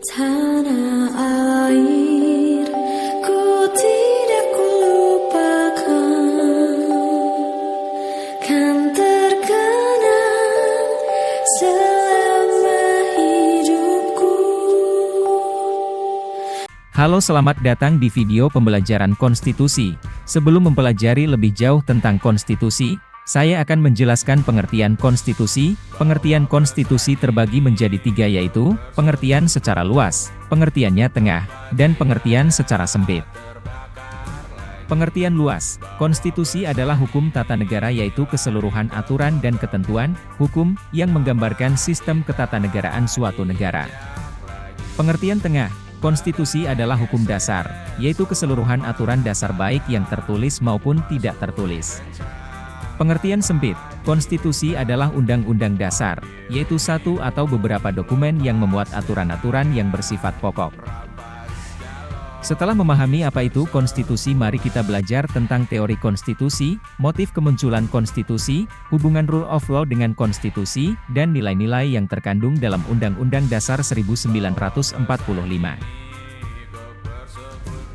Tanah air, ku tidak lupakan, kan terkenang selama hidupku. Halo, selamat datang di video pembelajaran konstitusi. Sebelum mempelajari lebih jauh tentang konstitusi, saya akan menjelaskan pengertian konstitusi. Pengertian konstitusi terbagi menjadi tiga, yaitu pengertian secara luas, pengertiannya tengah, dan pengertian secara sempit. Pengertian luas, konstitusi adalah hukum tata negara, yaitu keseluruhan aturan dan ketentuan hukum yang menggambarkan sistem ketatanegaraan suatu negara. Pengertian tengah, konstitusi adalah hukum dasar, yaitu keseluruhan aturan dasar baik yang tertulis maupun tidak tertulis. Pengertian sempit, konstitusi adalah undang-undang dasar, yaitu satu atau beberapa dokumen yang memuat aturan-aturan yang bersifat pokok. Setelah memahami apa itu konstitusi, mari kita belajar tentang teori konstitusi, motif kemunculan konstitusi, hubungan rule of law dengan konstitusi, dan nilai-nilai yang terkandung dalam Undang-Undang Dasar 1945.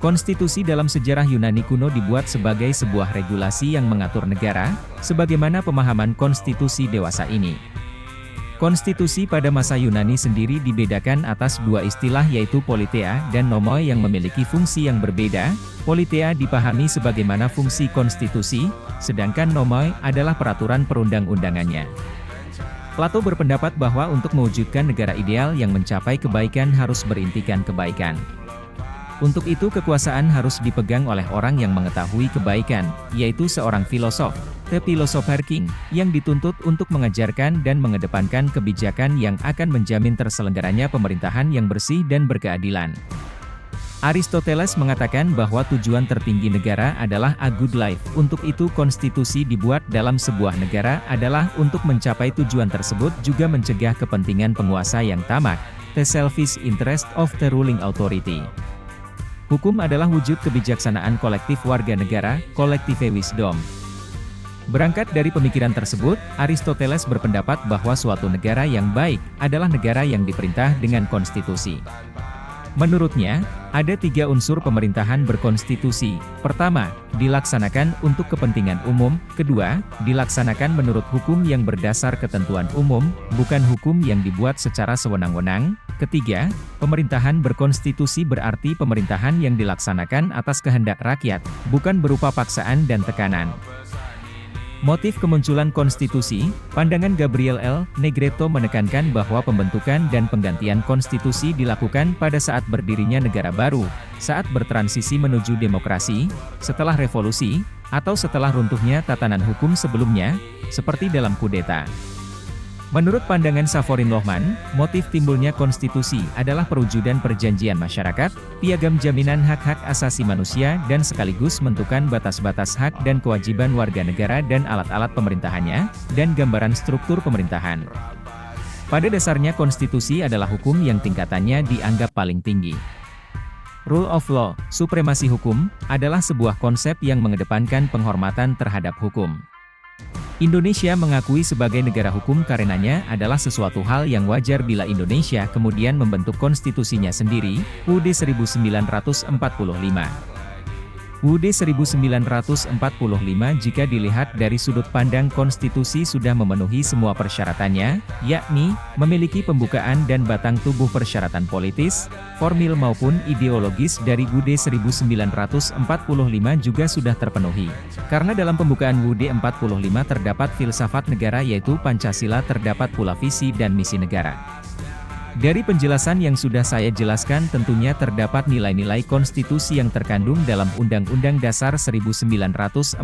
Konstitusi dalam sejarah Yunani kuno dibuat sebagai sebuah regulasi yang mengatur negara, sebagaimana pemahaman konstitusi dewasa ini. Konstitusi pada masa Yunani sendiri dibedakan atas dua istilah, yaitu politeia dan nomoi, yang memiliki fungsi yang berbeda. Politeia dipahami sebagaimana fungsi konstitusi, sedangkan nomoi adalah peraturan perundang-undangannya. Plato berpendapat bahwa untuk mewujudkan negara ideal yang mencapai kebaikan harus berintikan kebaikan. Untuk itu kekuasaan harus dipegang oleh orang yang mengetahui kebaikan, yaitu seorang filosof, the philosopher king, yang dituntut untuk mengajarkan dan mengedepankan kebijakan yang akan menjamin terselenggaranya pemerintahan yang bersih dan berkeadilan. Aristoteles mengatakan bahwa tujuan tertinggi negara adalah a good life. Untuk itu konstitusi dibuat dalam sebuah negara adalah untuk mencapai tujuan tersebut, juga mencegah kepentingan penguasa yang tamak, the selfish interest of the ruling authority. Hukum adalah wujud kebijaksanaan kolektif warga negara, collective wisdom. Berangkat dari pemikiran tersebut, Aristoteles berpendapat bahwa suatu negara yang baik adalah negara yang diperintah dengan konstitusi. Menurutnya, ada tiga unsur pemerintahan berkonstitusi. Pertama, dilaksanakan untuk kepentingan umum. Kedua, dilaksanakan menurut hukum yang berdasar ketentuan umum, bukan hukum yang dibuat secara sewenang-wenang. Ketiga, pemerintahan berkonstitusi berarti pemerintahan yang dilaksanakan atas kehendak rakyat, bukan berupa paksaan dan tekanan. Motif kemunculan konstitusi, pandangan Gabriel L. Negretto menekankan bahwa pembentukan dan penggantian konstitusi dilakukan pada saat berdirinya negara baru, saat bertransisi menuju demokrasi, setelah revolusi, atau setelah runtuhnya tatanan hukum sebelumnya, seperti dalam kudeta. Menurut pandangan Saforin Lohman, motif timbulnya konstitusi adalah perwujudan perjanjian masyarakat, piagam jaminan hak-hak asasi manusia, dan sekaligus menentukan batas-batas hak dan kewajiban warga negara dan alat-alat pemerintahannya, dan gambaran struktur pemerintahan. Pada dasarnya konstitusi adalah hukum yang tingkatannya dianggap paling tinggi. Rule of law, supremasi hukum, adalah sebuah konsep yang mengedepankan penghormatan terhadap hukum. Indonesia mengakui sebagai negara hukum karenanya adalah sesuatu hal yang wajar bila Indonesia kemudian membentuk konstitusinya sendiri, UUD 1945. UUD 1945 jika dilihat dari sudut pandang konstitusi sudah memenuhi semua persyaratannya, yakni, memiliki pembukaan dan batang tubuh persyaratan politis, formil maupun ideologis dari UUD 1945 juga sudah terpenuhi. Karena dalam pembukaan UUD 45 terdapat filsafat negara, yaitu Pancasila, terdapat pula visi dan misi negara. Dari penjelasan yang sudah saya jelaskan, tentunya terdapat nilai-nilai konstitusi yang terkandung dalam Undang-Undang Dasar 1945,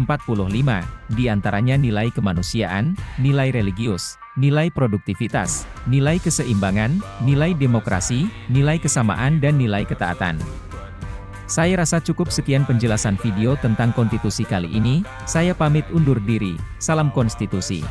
di antaranya nilai kemanusiaan, nilai religius, nilai produktivitas, nilai keseimbangan, nilai demokrasi, nilai kesamaan, dan nilai ketaatan. Saya rasa cukup sekian penjelasan video tentang konstitusi kali ini. Saya pamit undur diri. Salam konstitusi.